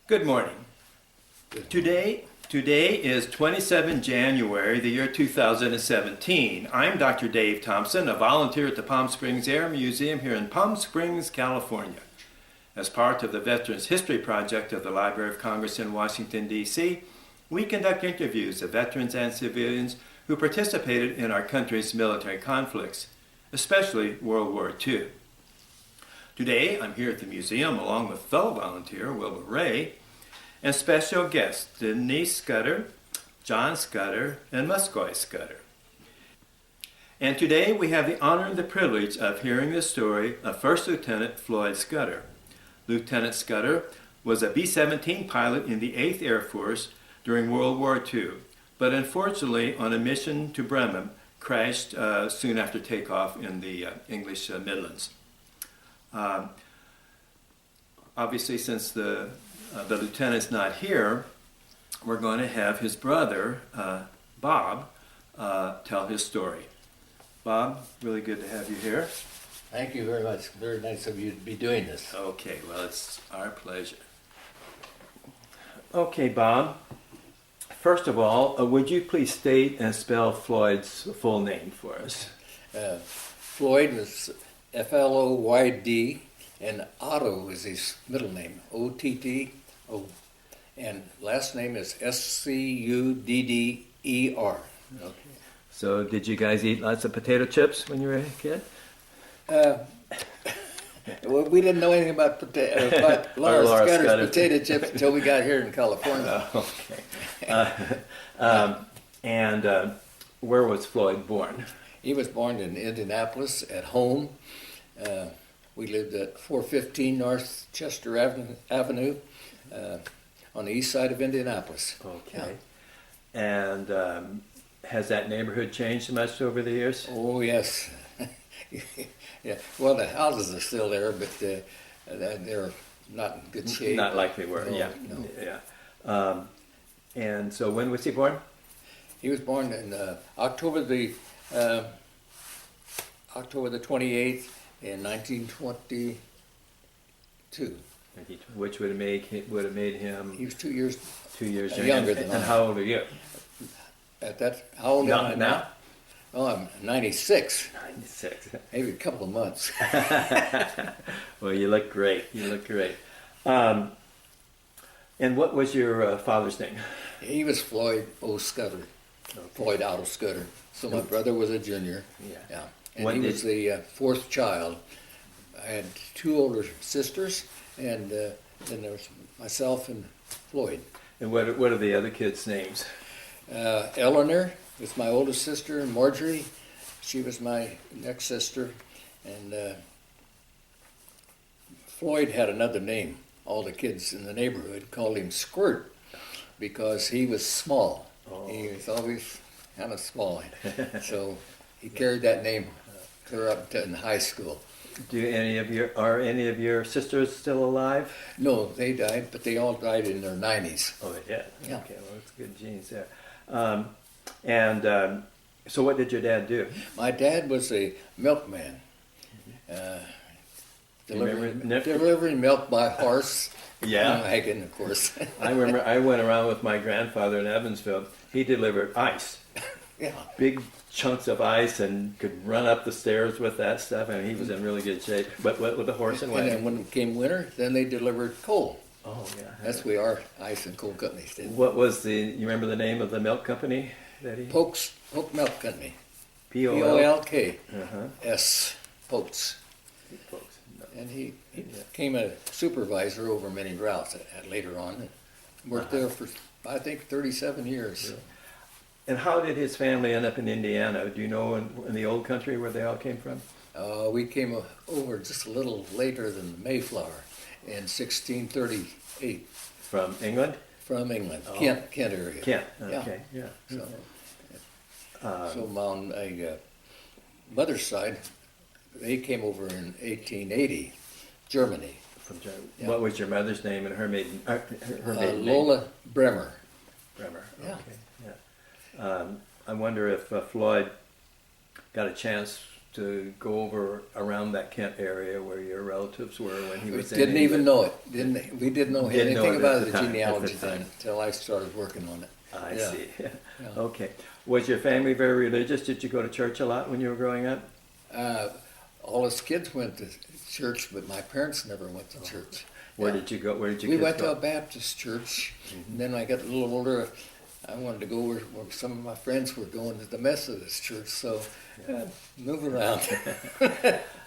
Good morning. Today is 27 January, the year 2017. I'm Dr. Dave Thompson, a volunteer at the Palm Springs Air Museum here in Palm Springs, California. As part of the Veterans History Project of the Library of Congress in Washington, D.C., we conduct interviews of veterans and civilians who participated in our country's military conflicts, especially World War II. Today, I'm here at the museum along with fellow volunteer Wilbur Ray and special guests Denise Scutter, John Scutter, and Muscoy Scutter. And today we have the honor and the privilege of hearing the story of First Lieutenant Floyd Scutter. Lieutenant Scutter was a B-17 pilot in the 8th Air Force during World War II, but unfortunately on a mission to Bremen crashed soon after takeoff in the English Midlands. Obviously, since the lieutenant's not here, we're going to have his brother, Bob, tell his story. Bob, really good to have you here. Thank you very much. Very nice of you to be doing this. Okay, well, it's our pleasure. Okay, Bob. First of all, would you please state and spell Floyd's full name for us? Floyd was F-L-O-Y-D, and Otto is his middle name, O-T-T-O. And last name is S-C-U-D-D-E-R. Okay. So did you guys eat lots of potato chips when you were a kid? Well, we didn't know anything about Laura Scudder's potato chips until we got here in California. And where was Floyd born? He was born in Indianapolis at home. We lived at 415 North Chester Avenue on the east side of Indianapolis. Okay. Yeah. And has that neighborhood changed much over the years? Oh, yes. Yeah. Well, the houses are still there, but they're not in good shape. Not like they were, no, yeah. No. Yeah. And so when was he born? He was born in October the 28th in 1922. Which would have made him. He was 2 years younger than I. And how old are you? How old am I now? Oh, I'm 96. 96. Maybe a couple of months. Well, you look great. You look great. And what was your father's name? He was Floyd O. Scutter. Okay. Floyd Otto Scutter. So my brother was a junior. Yeah. And he was the fourth child. I had two older sisters, and then there was myself and Floyd. And what are the other kids' names? Eleanor was my oldest sister, and Marjorie, she was my next sister, and Floyd had another name. All the kids in the neighborhood called him Squirt because he was small. Oh. He was always kind of small, so he carried that name clear up to in high school. Are any of your sisters still alive? No, they died, but they all died in their 90s. Oh, they did? Yeah. Okay, well, that's good genes there. So what did your dad do? My dad was a milkman. Delivering milk by horse. Yeah. Wagon, of course. I remember I went around with my grandfather in Evansville. He delivered ice. Yeah. Big chunks of ice and could run up the stairs with that stuff, and he was in really good shape. But with the horse and wagon. And then when it came winter, then they delivered coal. Oh, yeah. That's where our ice and coal companies did. What was you remember the name of the milk company that he? Polk Milk Company. P-O-L-K-S. Polk's. And he became a supervisor over many routes later on. And worked there for, I think, 37 years. Yeah. And how did his family end up in Indiana? Do you know in the old country where they all came from? We came over just a little later than the Mayflower in 1638. From England? From England, oh. Kent area. Kent, okay, yeah. So on my mother's side, they came over in 1880, Germany. From Germany. Yeah. What was your mother's name and her maiden name? Lola Bremer. Bremer, okay, yeah. I wonder if Floyd got a chance to go over around that Kent area where your relatives were when he We was in didn't even England? know it. We didn't know Didn't know anything it about at the the time, genealogy at the time. then until I started working on it. I Yeah. see. Yeah. Okay. Was your family very religious? Did you go to church a lot when you were growing up? All us kids went to church, but my parents never went to church. Where Yeah. did you go? Where did you We kids went to go? a Baptist church, and then I got a little older. I wanted to go where some of my friends were going to the Methodist church, so move around.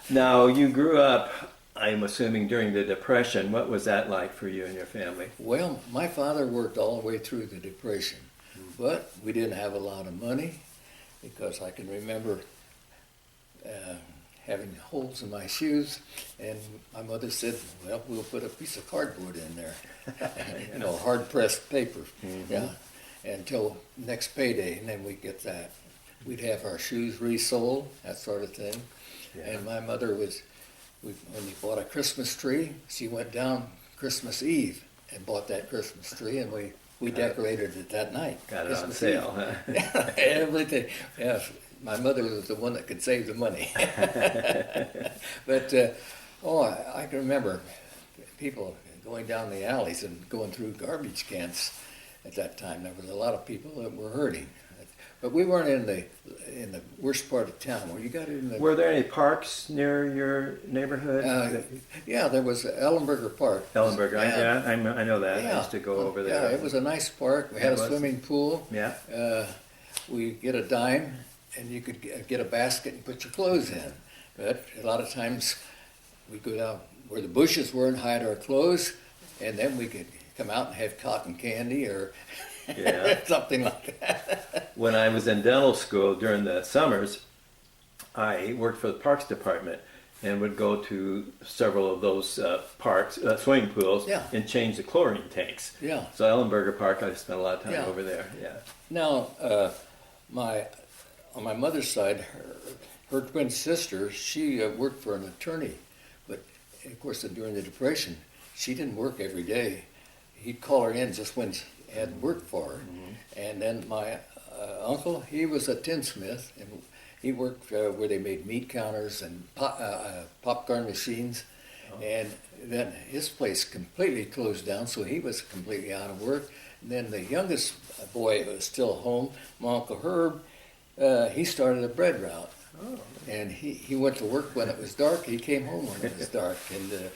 Now, you grew up, I'm assuming, during the Depression. What was that like for you and your family? Well, my father worked all the way through the Depression, but we didn't have a lot of money because I can remember having holes in my shoes, and my mother said, well, we'll put a piece of cardboard in there, hard-pressed paper, yeah, until next payday, and then we'd get that. We'd have our shoes resoled, that sort of thing. Yeah. And my mother when we bought a Christmas tree, she went down Christmas Eve and bought that Christmas tree, and we decorated it that night. Got it Christmas on sale, Eve. huh? Everything. Yeah, my mother was the one that could save the money. But I can remember people going down the alleys and going through garbage cans at that time. There was a lot of people that were hurting. But we weren't in the worst part of town. Where you got in the. Were there any parks near your neighborhood? Yeah, there was Ellenberger Park. Ellenberger, I know that. Yeah. I used to go over there. Yeah, it was a nice park. We had a swimming pool. Yeah. We get a dime, and you could get a basket and put your clothes in. But a lot of times we'd go down where the bushes were and hide our clothes, and then we could come out and have cotton candy or something like that. When I was in dental school during the summers, I worked for the Parks Department and would go to several of those parks, swimming pools, and change the chlorine tanks. Yeah. So Ellenberger Park, I spent a lot of time Yeah. over there. Yeah. Now, on my mother's side, her twin sister, she worked for an attorney, but of course during the Depression, she didn't work every day. He'd call her in just when she had work for her. And then my uncle, he was a tinsmith, and he worked where they made meat counters and popcorn machines. And then his place completely closed down, so he was completely out of work. And then the youngest boy was still home, my Uncle Herb, he started a bread route. And he went to work when it was dark, he came home when it was dark. And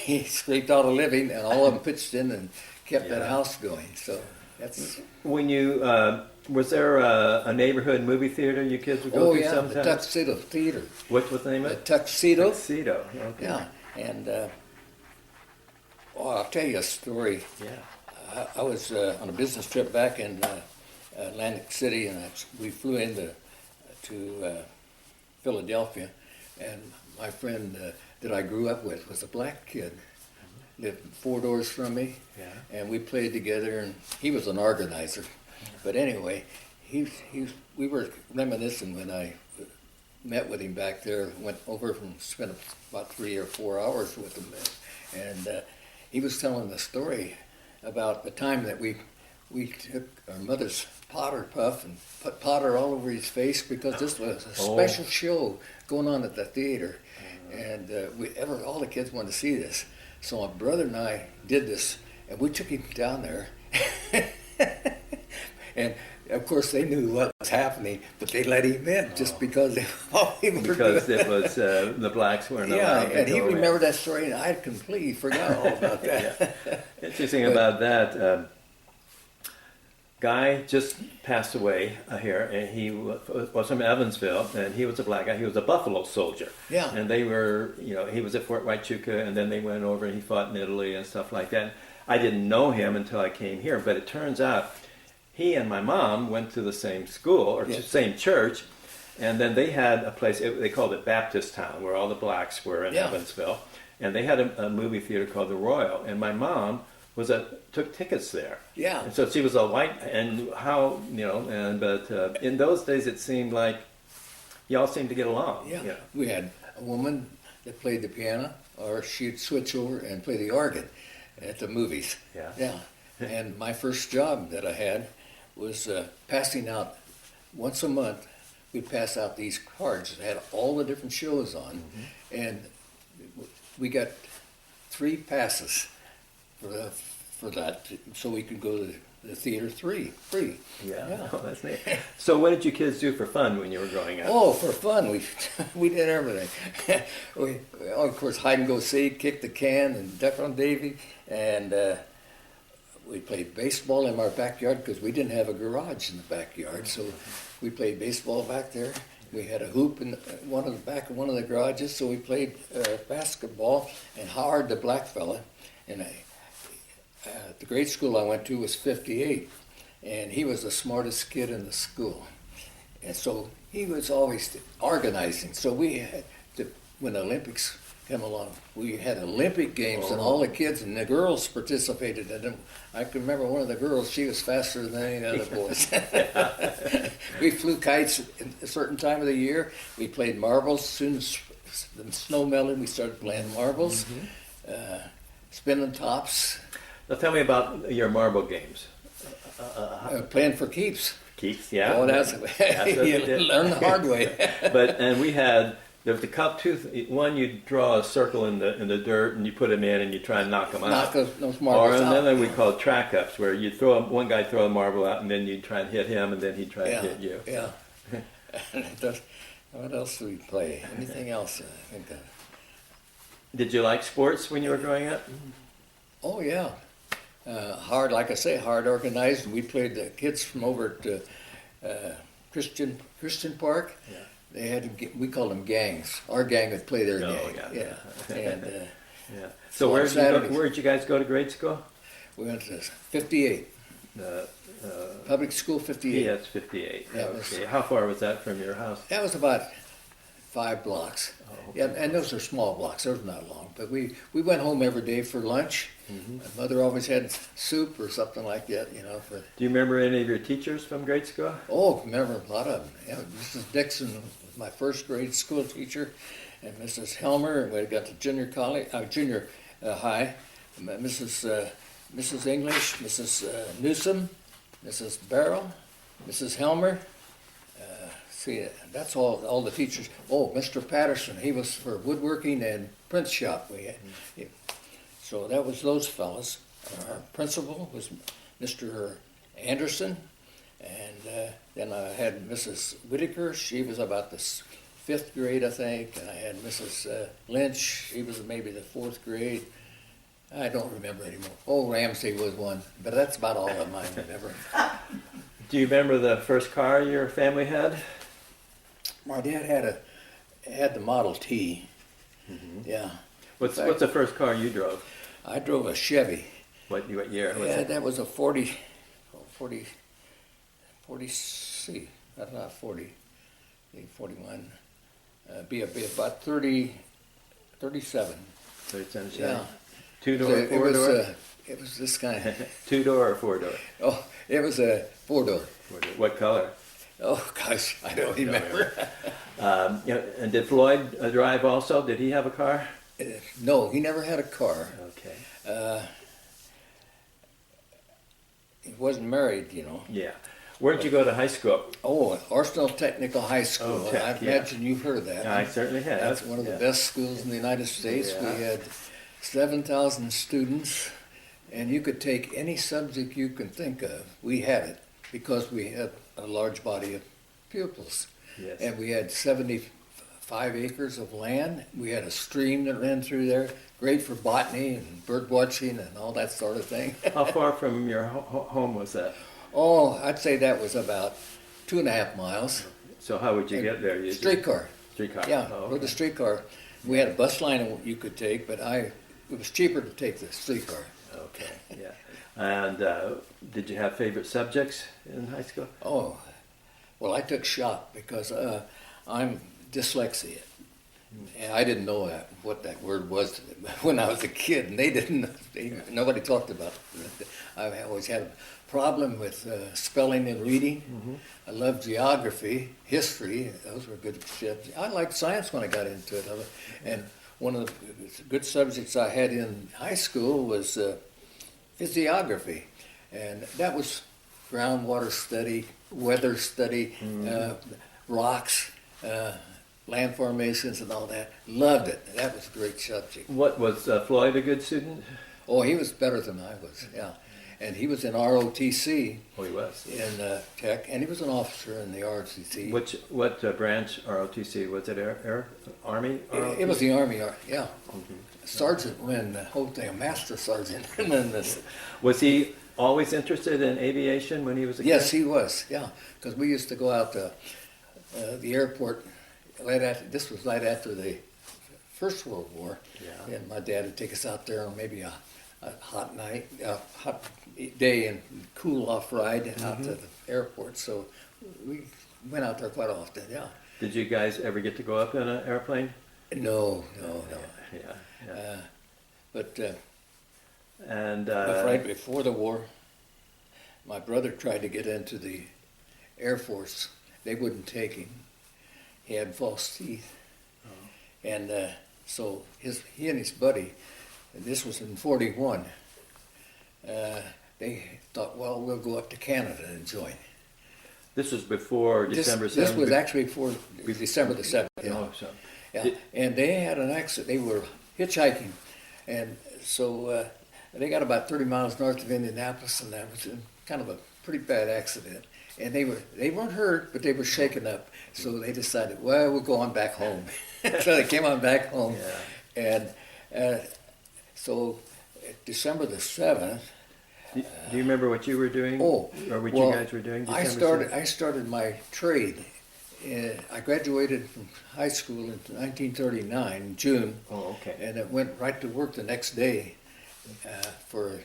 he scraped out a living, and all of them pitched in and kept that house going. So that's... When you, was there a neighborhood movie theater you kids would go to sometimes? The Tuxedo Theater. What's the name of The it? Tuxedo. Tuxedo, okay. Yeah, and I'll tell you a story. Yeah. I was on a business trip back in Atlantic City, and we flew into Philadelphia, and my friend that I grew up with was a black kid, lived 4 doors from me, and we played together, and he was an organizer. But anyway, we were reminiscing when I met with him back there, went over and spent about 3 or 4 hours with him, and he was telling the story about the time that we took our mother's powder puff and put powder all over his face because this was a special show going on at the theater, and all the kids wanted to see this. So my brother and I did this, and we took him down there, and of course they knew what was happening, but they let him in just because they because it was the blacks weren't allowed to and he go in. remembered that story, and I completely forgot all about that. Interesting about that. Guy just passed away here, and he was from Evansville, and he was a black guy. He was a Buffalo soldier. Yeah. And they were, he was at Fort Huachuca, and then they went over and he fought in Italy and stuff like that. I didn't know him until I came here, but it turns out he and my mom went to the same school, or to the same church, and then they had a place, they called it Baptist Town, where all the blacks were in Evansville, and they had a movie theater called the Royal, and my mom took tickets there. Yeah. And so she was a white, and but in those days it seemed like y'all seemed to get along. Yeah. We had a woman that played the piano, or she'd switch over and play the organ at the movies. Yeah. Yeah. And my first job that I had was passing out once a month we'd pass out these cards that had all the different shows on, and we got 3 passes for that, so we could go to the theater free. Yeah. Oh, that's neat. So what did you kids do for fun when you were growing up? Oh, for fun, we did everything. Of course, hide and go seek, kick the can, and duck on Davy, and we played baseball in our backyard because we didn't have a garage in the backyard, so we played baseball back there. We had a hoop in the back of one of the garages, so we played basketball. And Howard, the black fella, and the grade school I went to was 58, and he was the smartest kid in the school. And so he was always organizing. So we had when the Olympics came along, we had Olympic games, and all the kids and the girls participated in them. I can remember one of the girls, she was faster than any other boys. We flew kites at a certain time of the year. We played marbles. As soon as the snow melted, we started playing marbles, spinning tops. Now tell me about your marble games. Playing for keeps. Keeps, yeah. Oh, that's you learn the hard way. And we had there was the cup tooth. One, you draw a circle in the dirt and you put them in and you try and knock them out. Knock those marbles out. Or another we call track ups, where you one guy throw a marble out and then you try and hit him and then he try and hit you. Yeah. What else do we play? Anything else? I think Did you like sports when you were growing up? Oh yeah. Hard, like I say, hard organized. We played the kids from over at Christian Park. Yeah. They had we called them gangs. Our gang would play their gang. Yeah. And yeah. So where'd you guys go to grade school? We went to 58. Public school 58. Yeah, it's 58. Yeah, okay. How far was that from your house? That was about 5 blocks. Oh, okay. Yeah, and those are small blocks. Those are not long. But we went home every day for lunch. My mother always had soup or something like that, For Do you remember any of your teachers from grade school? Oh, remember a lot of them. Yeah, Mrs. Dixon was my first grade school teacher, and Mrs. Helmer. We got to junior high. Mrs. English, Mrs. Newsom, Mrs. Barrow, Mrs. Helmer. See, that's all the teachers. Oh, Mr. Patterson, he was for woodworking and print shop. So that was those fellas. Our principal was Mr. Anderson, and then I had Mrs. Whitaker. She was about the 5th grade, I think, and I had Mrs. Lynch. She was maybe the 4th grade. I don't remember anymore. Oh, Ramsey was one, but that's about all of mine remember. Do you remember the first car your family had? My dad had the Model T. Yeah. What's the first car you drove? I drove a Chevy. What year? Yeah, that was a 40C. That's not 40. 41. Be about 37. 37 Chevy. Yeah. 2-door, 4-door? It was this kind. 2-door or 4-door? Oh, it was a 4-door. 4-door. What color? Oh, gosh, I don't remember. And did Floyd drive also? Did he have a car? No, he never had a car. Okay. He wasn't married, Yeah. Where did you go to high school? Oh, Arsenal Technical High School. Oh, Tech, I imagine you've heard of that. I certainly have. That's one of the best schools in the United States. Yeah. We had 7,000 students, and you could take any subject you can think of. We had it because we had a large body of pupils. Yes. And we had 75 acres of land. We had a stream that ran through there, great for botany and bird watching and all that sort of thing. How far from your home was that? Oh, I'd say that was about 2.5 miles. So how would you get there? Streetcar. Streetcar. Yeah, Oh, with the streetcar. We had a bus line you could take, but it was cheaper to take the streetcar. Okay, yeah. And did you have favorite subjects in high school? Oh, well, I took shop because I'm dyslexic. And I didn't know what that word was when I was a kid, and they didn't. Nobody talked about it. I always had a problem with spelling and reading. Mm-hmm. I loved geography, history. Those were good subjects. I liked science when I got into it. And one of the good subjects I had in high school was physiography, and that was groundwater study, weather study. rocks, land formations and all that. Loved it. That was a great subject. What was Floyd a good student? Oh, he was better than I was, yeah. And he was in ROTC. Oh, he was. In Tech, and he was an officer in the ROTC. What branch ROTC? Was it Air Army? It was the Army, yeah. Mm-hmm. Sergeant Lynn, the whole thing, a master sergeant. And then this. Was he always interested in aviation when he was a kid? Yes, he was, yeah. Because we used to go out to the airport this was right after the First World War. Yeah. And my dad would take us out there on maybe a hot night, a hot day and cool off ride out to the airport. So we went out there quite often, yeah. Did you guys ever get to go up in an airplane? No. Yeah. But and right before the war, my brother tried to get into the Air Force. They wouldn't take him. He had false teeth. Oh. And so he and his buddy, and this was in 41, they thought, well, we'll go up to Canada and join. This was before December 7th? This was actually before December the 7th. Yeah. Oh, so. Yeah. And they had an accident. They were hitchhiking. And so they got about 30 miles north of Indianapolis, and that was kind of a pretty bad accident. And they weren't hurt, but they were shaken up. So they decided, well, we'll go on back home. So they came on back home. Yeah. And so December the 7th. Do you remember what you were doing? Oh, or what you guys were doing? I started my trade. I graduated from high school in 1939, in June. Oh, okay. And I went right to work the next day for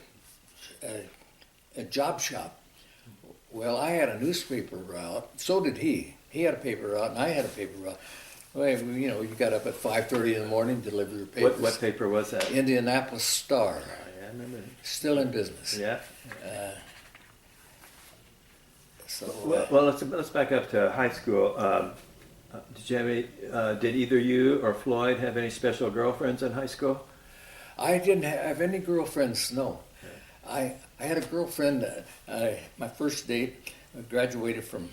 a job shop. Well, I had a newspaper route. So did he. He had a paper route, and I had a paper route. Well, you know, you got up at 5:30 in the morning, deliver your papers. What paper was that? Indianapolis Star. Yeah, I remember. Still in business. Yeah. So. Well, let's back up to high school. Did either you or Floyd have any special girlfriends in high school? I didn't have any girlfriends. No. I had a girlfriend. My first date. I graduated from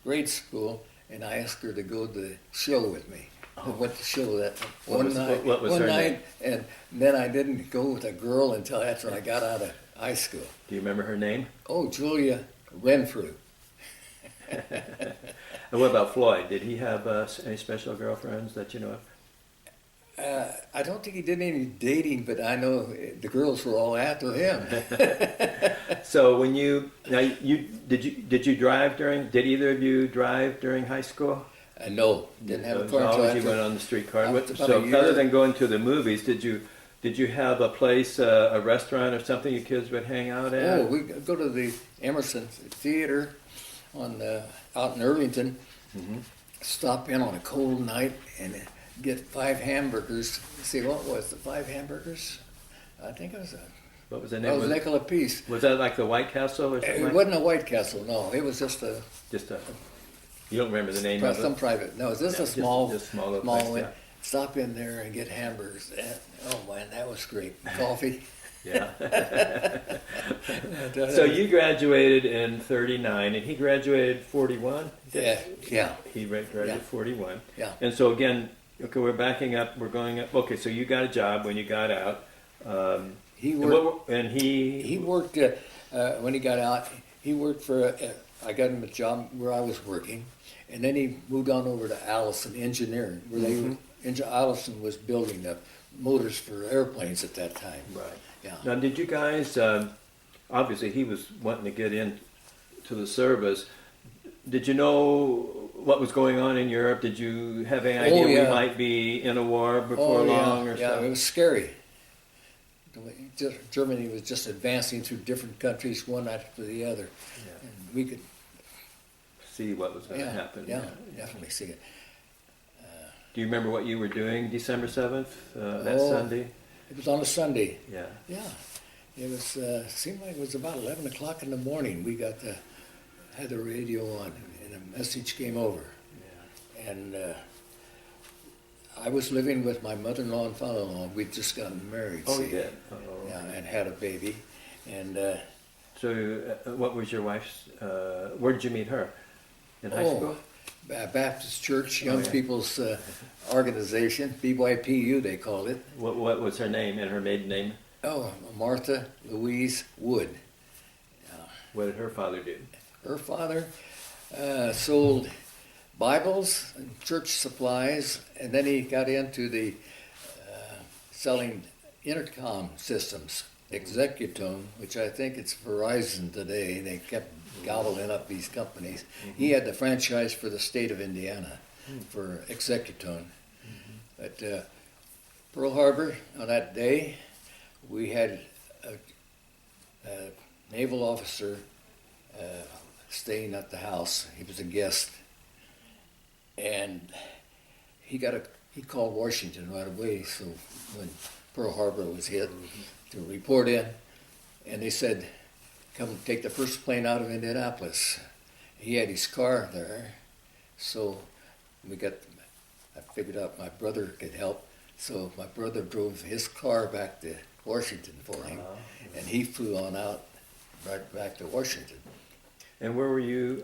grade school, and I asked her to go to the show with me. I went to the show that one night. What was her name? And then I didn't go with a girl until after I got out of high school. Do you remember her name? Oh, Julia Renfrew. And what about Floyd? Did he have any special girlfriends that you know of? I don't think he did any dating, but I know the girls were all after him. So when did you drive during? Did either of you drive during high school? No, didn't have a car. Always you went on the streetcar. So other than going to the movies, did you have a place, a restaurant or something your kids would hang out at? Oh, we go to the Emerson Theater out in Irvington. Mm-hmm. Stop in on a cold night and get 5 hamburgers. See, what was the 5 hamburgers? I think it was what was the name? It was a nickel a piece. Was that like the White Castle or something? It wasn't a White Castle, no. It was just a. You don't remember the name of it? Some private. No, it was just a small place, one. Yeah. Stop in there and get hamburgers. Oh man, that was great. Coffee. Yeah. So you graduated in 39, and he graduated 41? Yeah. He graduated 41. Yeah. And so again, okay, we're backing up, we're going up. Okay, so you got a job when you got out. He worked, he worked when he got out, he worked for, I got him a job where I was working, and then he moved on over to Allison Engineering, where Allison was building the motors for airplanes at that time. Right. Yeah. Now, did you guys, obviously he was wanting to get into the service. Did you know what was going on in Europe? Did you have any idea we might be in a war before long or something? Yeah, it was scary. Germany was just advancing through different countries, one after the other. Yeah. And we could see what was going to happen. Yeah, definitely see it. Do you remember what you were doing December 7th, that Sunday? It was on a Sunday. Yeah. Yeah. It was seemed like it was about 11 o'clock in the morning. We had the radio on, and a message came over. Yeah. And I was living with my mother-in-law and father-in-law. We'd just gotten married. Oh, you did? Oh. Yeah, and had a baby. And so what was your wife's, where did you meet her? In high school? Baptist Church, Young People's Organization, BYPU they called it. What was her name and her maiden name? Oh, Martha Louise Wood. What did her father do? Her father sold Bibles and church supplies, and then he got into the selling intercom systems, Executone, which I think it's Verizon today. They kept gobbling up these companies. He had the franchise for the state of Indiana for Executone. But Pearl Harbor, on that day, we had a naval officer staying at the house. He was a guest, and he called Washington right away. So when Pearl Harbor was hit, to report in, and they said, "Come take the first plane out of Indianapolis." He had his car there, so I figured out my brother could help. So my brother drove his car back to Washington for him, and he flew on out right back to Washington. And where were you?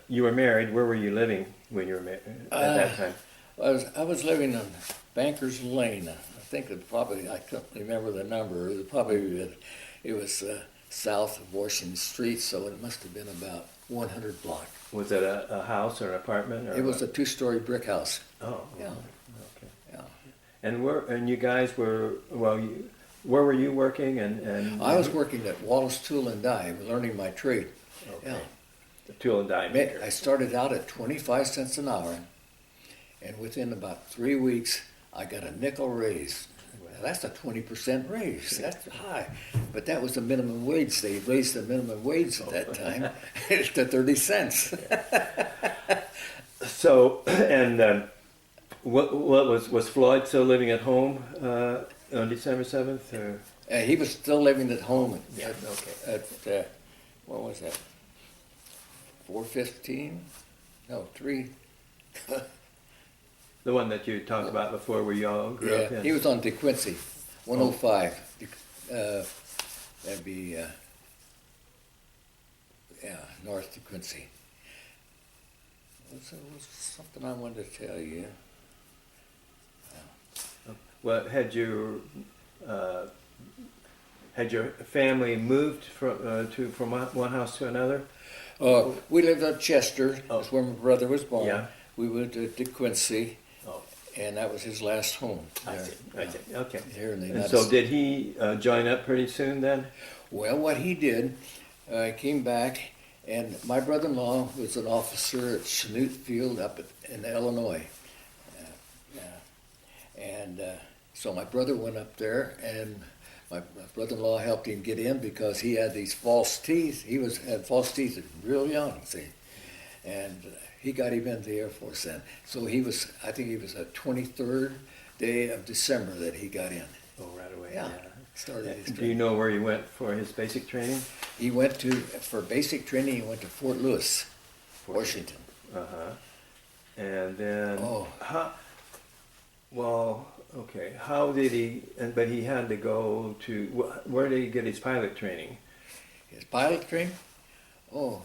You were married. Where were you living when you were married at that time? I was living on Bankers Lane. I think I can't remember the number. It was south of Washington Street, so it must have been about 100 block. Was it a house or an apartment? Or it was a 2-story brick house. Oh, yeah. Okay. Yeah. And you guys were where were you working? And I was working at Wallace Tool and Die, learning my trade. Okay. Yeah. The tool and die maker. I started out at 25 cents an hour, and within about 3 weeks, I got a nickel raise. Now, that's a 20% raise. That's high. But that was the minimum wage. They raised the minimum wage at that time to 30 cents. So, and what was Floyd still living at home on December 7th? Or? He was still living at home. Yeah. At what was that? 415? No, 3. The one that you talked about before, where you all grew up in. He was on DeQuincy, 105. That'd be North DeQuincy. There was something I wanted to tell you. Well, had your family moved from one house to another? We lived at Chester. That's where my brother was born. Yeah. We went to DeQuincy, and that was his last home. I see. Okay. Here in the And United so States. did he join up pretty soon then? Well, what he did, came back, and my brother-in-law was an officer at Chanute Field up in Illinois. So my brother went up there, and my brother-in-law helped him get in because he had these false teeth. He had false teeth real young, see. And he got him into the Air Force then. So I think he was the 23rd day of December that he got in. Oh, right away. Yeah. Started his Do you training. know where he went for his basic training? He for basic training, he went to Fort Lewis, Washington. And then, Oh. how did he, but he had to go to, where did he get his pilot training? His pilot training? Oh,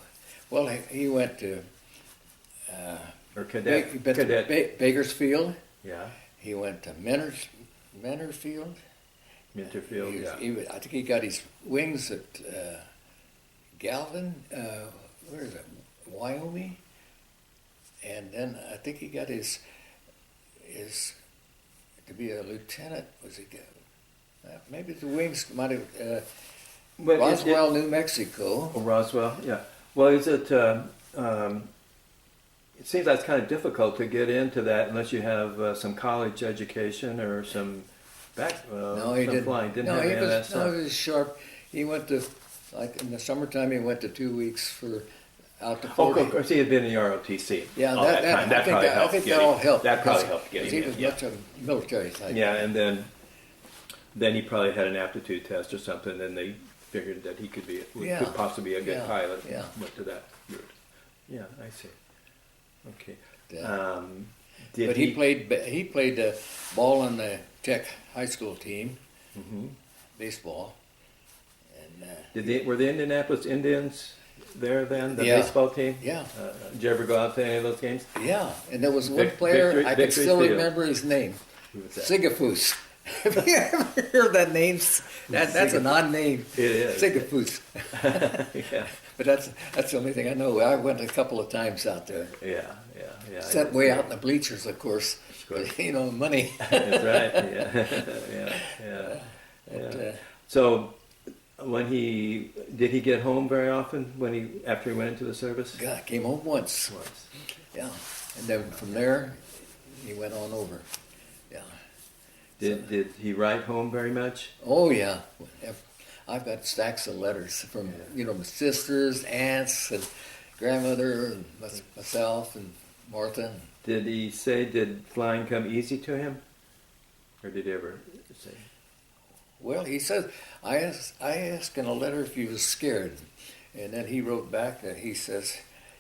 well, he went to Or cadet? Bakersfield. Yeah, He went to Mentorfield. Minterfield, I think he got his wings at Galvin, where is it, Wyoming? And then I think he got his to be a lieutenant, was he? Maybe the wings might have, Roswell, New Mexico. Oh, Roswell, yeah. Well, is it, it seems like it's kind of difficult to get into that unless you have some college education or some No, he didn't. flying. Didn't No, have he any of that was, stuff. no, he was sharp. He went to, like in the summertime, he went to 2 weeks out to Florida. Of course, he had been in the ROTC. Yeah, all that time. That probably helped. I think that all helped. That probably because- helped get him because he in. was Yeah. much of a military type. Yeah, and then he probably had an aptitude test or something, and they figured that he could possibly be a good pilot. Yeah. Went to that route. Yeah, I see. Okay. Yeah. Did But he played ball on the Tech high school team, baseball. And were the Indianapolis Indians there then, the Yeah. baseball team? Yeah. Did you ever go out to any of those games? Yeah, and there was one player, I can Victory still Field. remember his name, Who was that? Sigafus. Have you ever heard that name? That's an odd name. It is. Sigafus. Yeah, But that's the only thing I know. I went a couple of times out there. yeah. Sat way out in the bleachers, of course. course. You know, money. That's right. Yeah. But, So, did he get home very often after he went into the service? God, came home once. Yeah, and then from there, he went on over. Yeah. Did he write home very much? Oh yeah, I've got stacks of letters from my sisters, aunts, and grandmother, and myself, and Martha. Did flying come easy to him? Or did he ever say? Well, he said, I asked in a letter if he was scared. And then he wrote back that he says,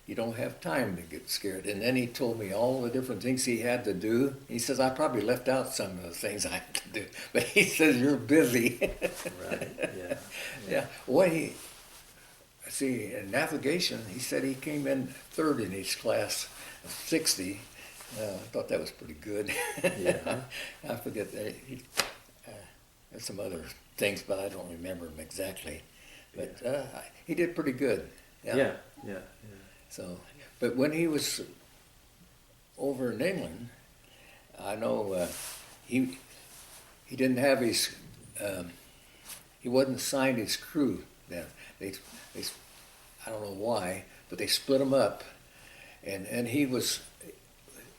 you don't have time to get scared. And then he told me all the different things he had to do. He says, I probably left out some of the things I had to do. But he says, you're busy. Right, yeah. Yeah. Well, in navigation, he said he came in third in each class of 60. I thought that was pretty good. Yeah. I forget that. There's some other things, but I don't remember them exactly. But he did pretty good. Yeah. So, but when he was over in England, I know he didn't have his he wasn't assigned his crew then. They I don't know why, but they split him up, and he was,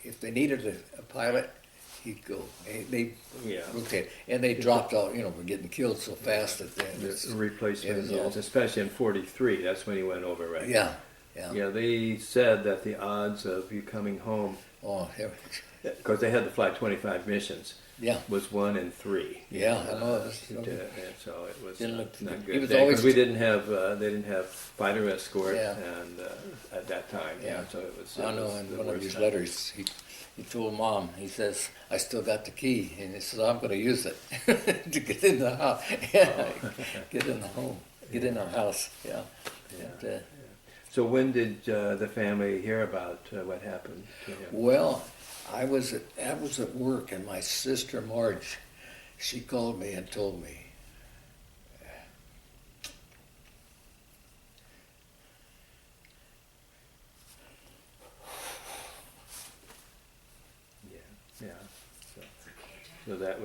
if they needed a pilot, he'd go. They rotated, and they dropped out. Were getting killed so fast that The replacement, it was especially in '43. That's when he went over, right? Yeah. Yeah, they said that the odds of you coming home, because they had to fly 25 missions, was 1 in 3. Yeah, I know. And so it was not good. He was Because we didn't have, they didn't have fighter escort, Yeah. and at that time, so it was. I know. In one of his letters, he told Mom, he says, "I still got the key," and he says, "I'm going to use it to get in the house, get in the home, get in the house." Yeah. And, so when did the family hear about what happened to him? Well, I was at work, and my sister Marge, she called me and told me. Yeah. So that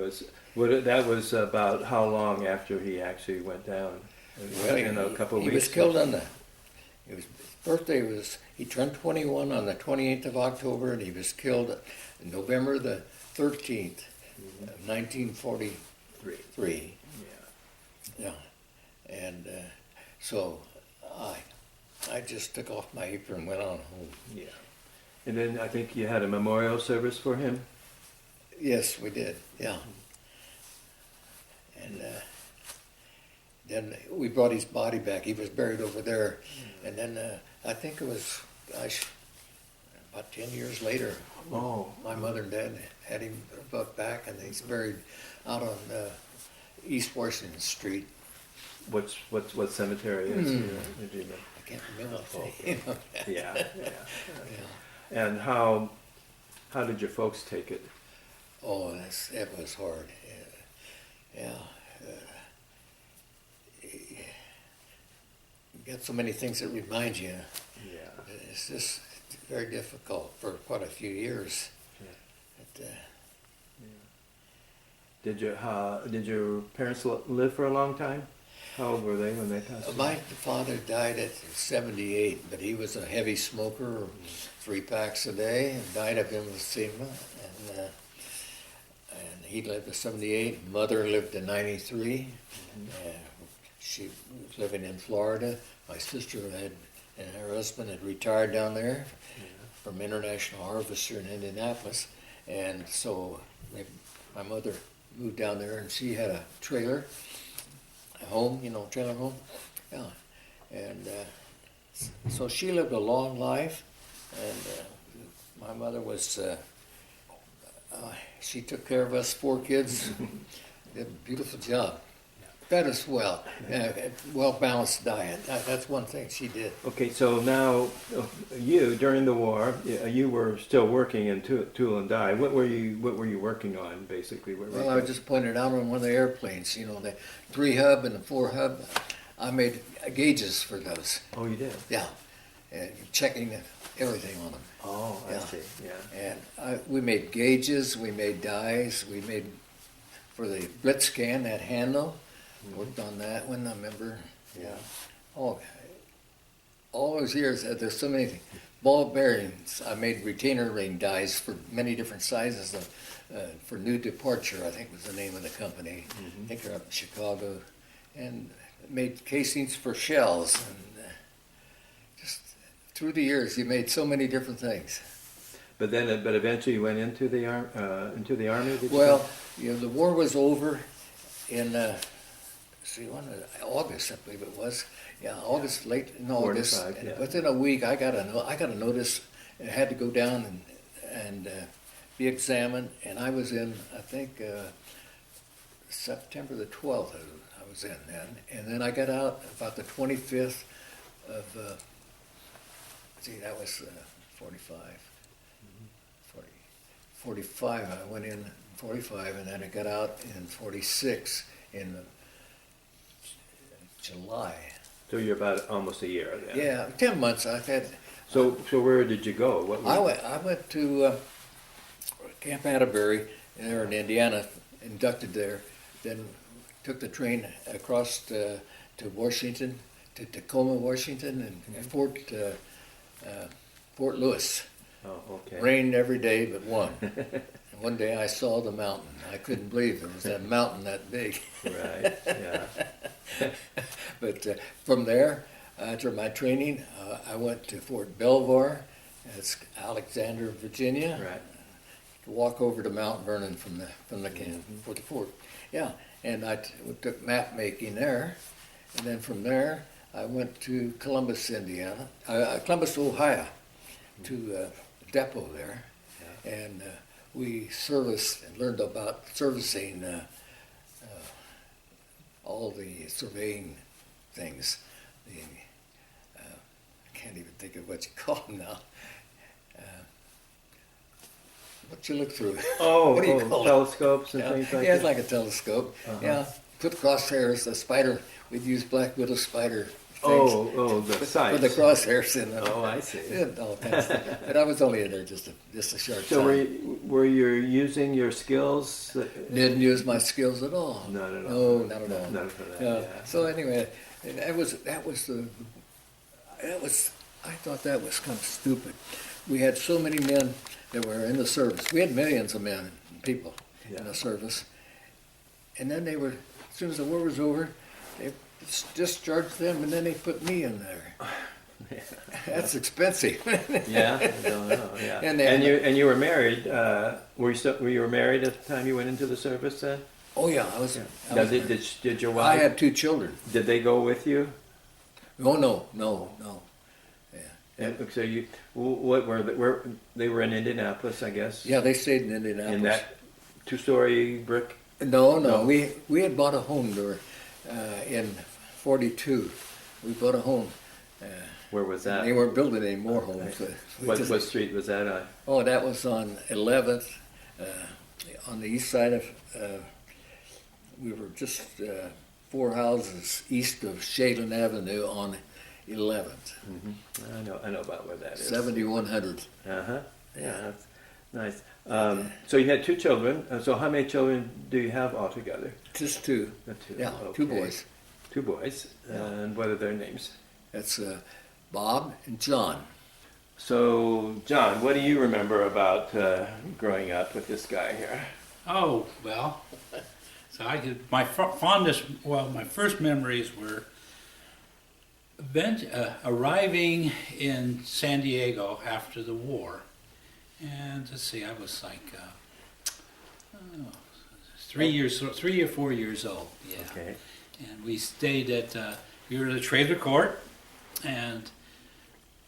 was about how long after he actually went down? Well, in a couple of weeks. He was killed his birthday he turned 21 on the 28th of October, and he was killed November the 13th, 1943. Yeah. And so I just took off my apron and went on home. Yeah. And then I think you had a memorial service for him? Yes, we did, yeah. And then we brought his body back. He was buried over there. And then I think it was, about 10 years later, my mother and dad had him brought back, and he's buried out on East Washington Street. What cemetery is he? I can't remember. Yeah. And how did your folks take it? Oh, that was hard. Yeah. You got so many things that remind you. Yeah. It's just very difficult for quite a few years. Yeah. Did your parents live for a long time? How old were they when they passed away? My father died at 78, but he was a heavy smoker, 3 packs a day, and died of emphysema. And he lived to 78. Mother lived to 93. She was living in Florida. My sister and her husband had retired down there from International Harvester in Indianapolis. And so my mother moved down there, and she had a trailer, a home, trailer home. Yeah. And so she lived a long life. And my mother was, she took care of us 4 kids, did a beautiful job. fed us well, well-balanced diet. That's one thing she did. Okay, so now you during the war, you were still working in tool and die. What were you working on basically? Well, I was just pointed out on one of the airplanes. You know, the 3-hub and the 4-hub. I made gauges for those. Oh, you did? Yeah, and checking everything on them. Oh, I see. Yeah. And we made gauges. We made dies. We made for the blitz scan that handle. Worked on that one, I remember. Yeah. Oh, all those years, there's so many ball bearings. I made retainer ring dies for many different sizes. For New Departure, I think was the name of the company. I think they're up in Chicago. And made casings for shells. And just through the years, you made so many different things. But eventually you went into the army. Did you Well, the war was over in. August, I believe it was. Yeah, August, late in August. 45, yeah. Within a week, I got a notice. I had to go down and be examined. And I was in, I think, September the 12th. I was in then, and then I got out about the 25th of. That was 45. 45. I went in 45, and then I got out in 46 in July. So you're about almost a year then. Yeah, 10 months. I've had. So where did you go? I went to Camp Atterbury there in Indiana, inducted there, then took the train across to Washington, to Tacoma, Washington, and Fort Lewis. Oh, okay. Rained every day but one. And one day I saw the mountain. I couldn't believe there was that mountain that big. Right, yeah. But from there, after my training, I went to Fort Belvoir. That's Alexander, Virginia. Right. Walk over to Mount Vernon from the camp for the fort. Yeah, and I took map making there, and then from there I went to Columbus, Indiana, Columbus, Ohio, to a depot there, and we serviced and learned about servicing all the surveying things. I can't even think of what you call them now. What you look through. Oh, what do you call telescopes and it? things like that? Yeah, it's like a telescope. Yeah, put crosshairs, the spider, we'd use black widow spider things. Oh, the sights. Put the crosshairs in them. Oh, I see. All kinds of stuff. But I was only in there just a short So time. were you using your skills? Didn't use my skills at all. Not at all. No, not at all. None for that, Yeah. yeah. So anyway, I thought that was kind of stupid. We had so many men that were in the service. We had millions of men, people in the service. And then they were, as soon as the war was over, they discharged them, and then they put me in there. That's expensive. Yeah, I don't know. Yeah. And you were married. Were you married at the time you went into the service then? Oh yeah, I was. Now, did your wife? I had 2 children. Did they go with you? Oh no. Yeah. And so what were they were in Indianapolis, I guess? Yeah, they stayed in Indianapolis. In that 2-story brick? No. We had bought a home there in 42. We bought a home. Where was that? They weren't building any more homes. What street was that on? Oh, that was on 11th, on the east side of. We were just 4 houses east of Shaylin Avenue on 11th. Mm-hmm. I know about where that is. 7100. Yeah, that's nice. So you had 2 children. So how many children do you have altogether? Just 2. 2. Yeah, Okay. 2 boys. 2 boys. Yeah. And what are their names? That's Bob and John. So, John, what do you remember about growing up with this guy here? Oh, well, so I did, my first memories were arriving in San Diego after the war. And let's see, I was like 3 or 4 years old. Yeah. Okay. And we stayed we were at a trailer court, and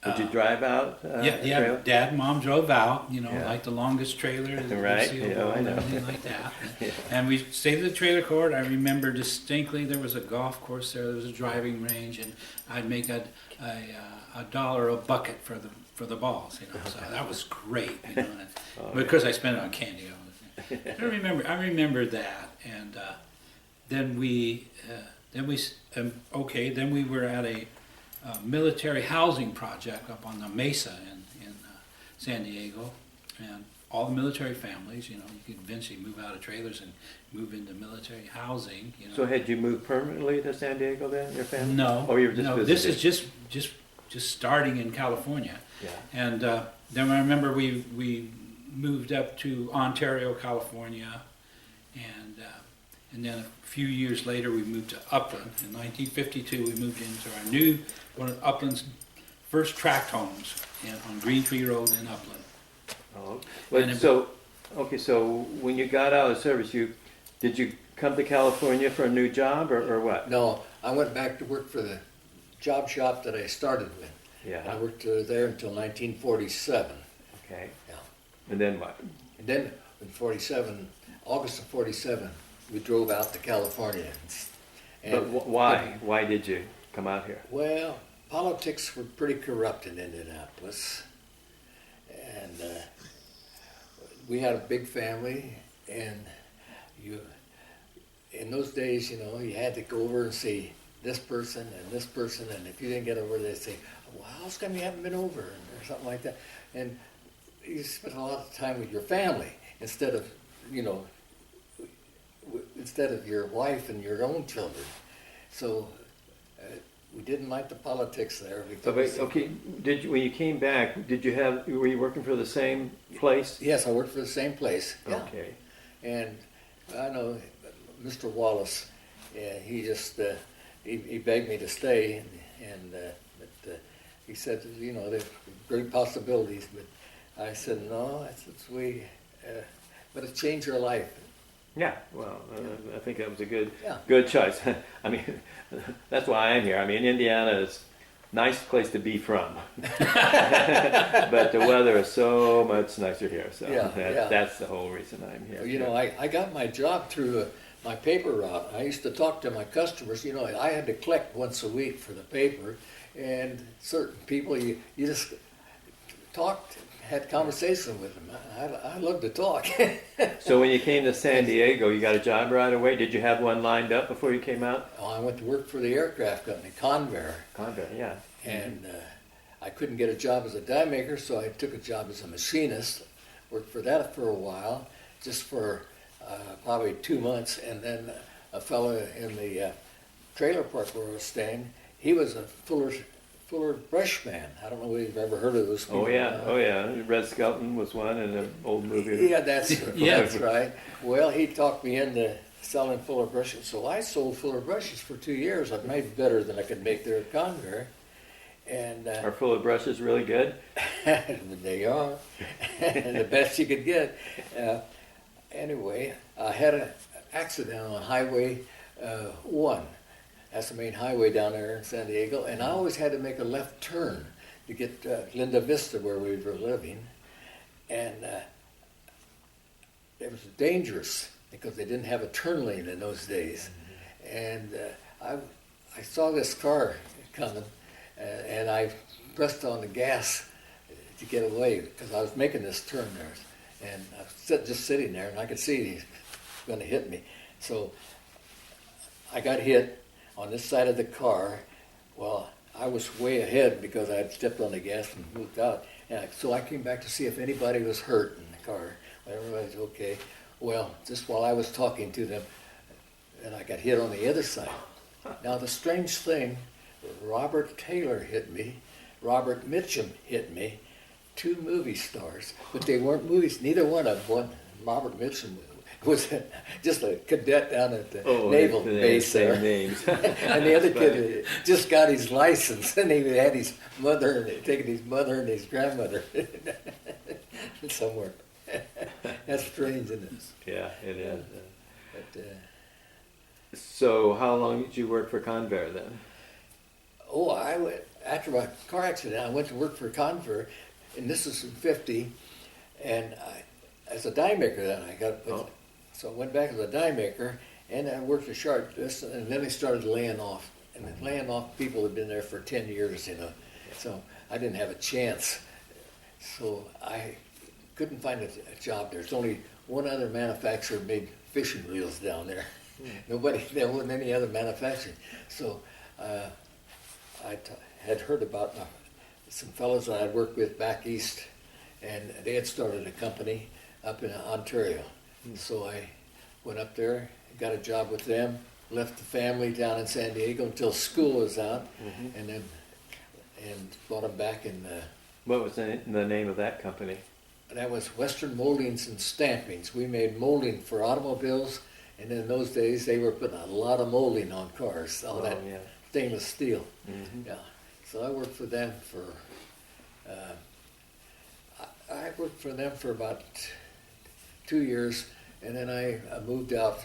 Did you drive out? Yeah. trailer? Dad and Mom drove out, Yeah. like the longest trailer, Right, seal yeah, I and know. everything like that. Yeah. And we stayed at the trailer court. I remember distinctly there was a golf course there. There was a driving range, and I'd make a $1 a bucket for the balls. So that was great. And, because I spent it on candy. I remember that, and then we were at a military housing project up on the mesa in San Diego, and all the military families, you could eventually move out of trailers and move into military housing. So had you moved permanently to San Diego then, your family? No, Oh, you were just no. visiting? This is just starting in California, Yeah. and then I remember we moved up to Ontario, California, and then a few years later we moved to Upland. In 1952 we moved into one of Upland's first tract homes on Green Tree Road in Upland. Oh, And but it- so when you got out of service, did you come to California for a new job or what? No, I went back to work for the job shop that I started with. I Yeah. worked there until 1947. Okay. Yeah. And then what? And then in August of 47, we drove out to California. But why? Why did you come out here? Well, politics were pretty corrupt in Indianapolis. And we had a big family, and in those days, you had to go over and see this person, and if you didn't get over, they'd say, well, how come you haven't been over, or something like that. And you spent a lot of time with your family instead of your wife and your own children. So we didn't like the politics there. So, okay, when you came back, were you working for the same place? Yes, I worked for the same place. Yeah. Okay. And I know Mr. Wallace, he just he begged me to stay, but he said, there's great possibilities, but I said no. We but it changed your life. Yeah, well, I think that was a Yeah. good choice. I mean, that's why I'm here. I mean, Indiana is a nice place to be from, but the weather is so much nicer here. So that's the whole reason I'm here. I got my job through my paper route. I used to talk to my customers. I had to collect once a week for the paper, and certain people you just talked. Had conversation with them. I love to talk. So when you came to San Diego, you got a job right away? Did you have one lined up before you came out? Oh, I went to work for the aircraft company, Convair. Convair, yeah. And I couldn't get a job as a die maker, so I took a job as a machinist. Worked for that for a while, just for probably 2 months. And then a fellow in the trailer park where I was staying, he was a Fuller brush man. I don't know if you've ever heard of those people. Oh yeah. Red Skelton was one in an old movie. Yeah, that's right. Well, he talked me into selling Fuller brushes, so I sold Fuller brushes for 2 years. I made better than I could make there at Convair. And Are Fuller brushes really good? they are, the best you could get. Anyway, I had an accident on Highway 1. That's the main highway down there in San Diego, and I always had to make a left turn to get Linda Vista where we were living, and it was dangerous because they didn't have a turn lane in those days, and I saw this car coming, and I pressed on the gas to get away because I was making this turn there, and I was just sitting there, and I could see he was going to hit me, so I got hit on this side of the car. Well, I was way ahead because I had stepped on the gas and moved out. And so I came back to see if anybody was hurt in the car. Everybody's okay. Well, just while I was talking to them, and I got hit on the other side. Now the strange thing, Robert Taylor hit me, Robert Mitchum hit me, 2 movie stars, but they weren't movies. Neither one of them. Robert Mitchum was just a cadet down at the naval base there. Names. And the other kid just got his license, and he had his mother, taken his mother and his grandmother somewhere. That's strange, isn't it? Yeah, it is. But, So how long did you work for Convair then? after my car accident, I went to work for Conver, and this was in '50, and as a die maker then I got, so I went back as a die maker, and I worked a short distance, and then they started laying off, and laying off people who had been there for 10 years, you know, so I didn't have a chance, so I couldn't find a job there. There's only one other manufacturer made fishing reels down there. There wasn't any other manufacturing. So had heard about some fellows that I'd worked with back east, and they had started a company up in Ontario. So I went up there, got a job with them, left the family down in San Diego until school was out, and then brought them back in. What was the name of that company? That was Western Moldings and Stampings. We made molding for automobiles, and in those days they were putting a lot of molding on cars, all that stainless steel. Yeah. So I worked for them for. I worked for them for about 2 years, and then I moved out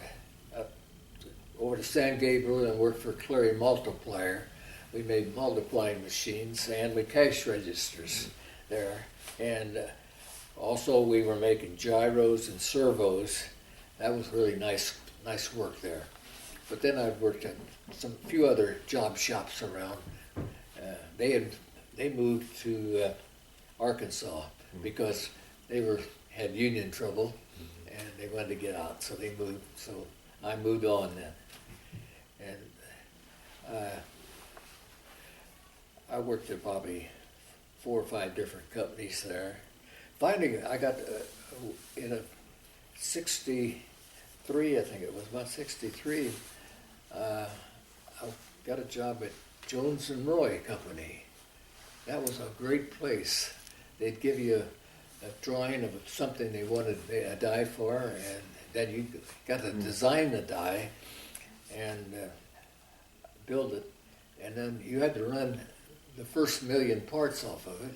over to San Gabriel and worked for Clary Multiplier. We made multiplying machines and we cash registers there, and also we were making gyros and servos. That was really nice work there. But then I worked at some few other job shops around. They moved to Arkansas because they had union trouble and they wanted to get out, so they moved. So I moved on then, and I worked at probably 4 or 5 different companies there. Finally, I got in a '63, I think it was about '63. I got a job at Jones and Roy Company. That was a great place. They'd give you a drawing of something they wanted a die for, and then you got to design the die and build it, and then you had to run the first 1,000,000 parts off of it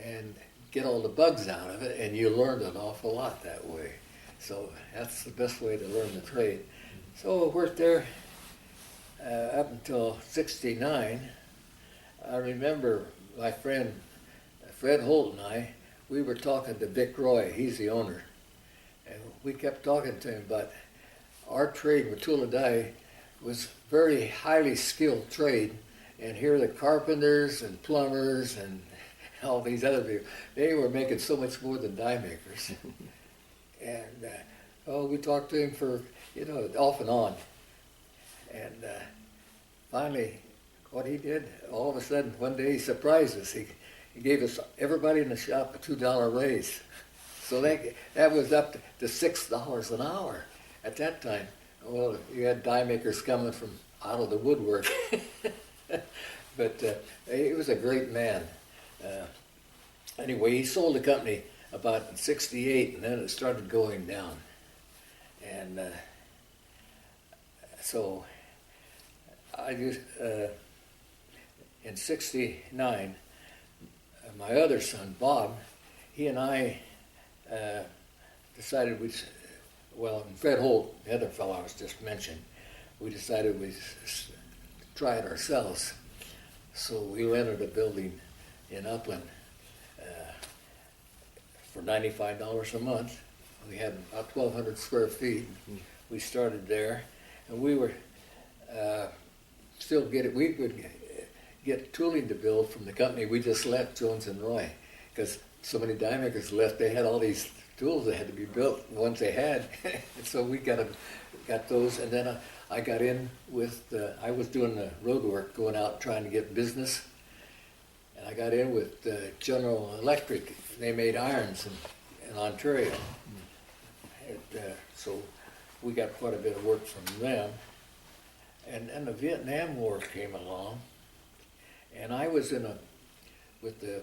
and get all the bugs out of it, and you learned an awful lot that way. So that's the best way to learn the trade. So I worked there up until '69. I remember my friend Fred Holt and we were talking to Vic Roy, he's the owner, and we kept talking to him about our trade with tool and die was very highly skilled trade, and here the carpenters and plumbers and all these other people, they were making so much more than die makers. And we talked to him for, off and on. And finally, what he did, all of a sudden, one day he surprised us. He gave us, everybody in the shop, a $2 raise. So that was up to $6 an hour at that time. Well, you had die makers coming from out of the woodwork. But he was a great man. Anyway, he sold the company about in '68, and then it started going down. And so I just, in '69, my other son, Bob, he and I decided and Fred Holt, the other fellow I was just mentioned, we decided we'd try it ourselves. So we rented a building in Upland for $95 a month. We had about 1,200 square feet. We started there, and we were we could get tooling to build from the company we just left, Jones and Roy, because so many die makers left. They had all these tools that had to be built, the ones they had. And so we got those, and then I got in with, I was doing the road work, going out trying to get business, and I got in with General Electric. They made irons in Ontario. So we got quite a bit of work from them. And then the Vietnam War came along, and I was with the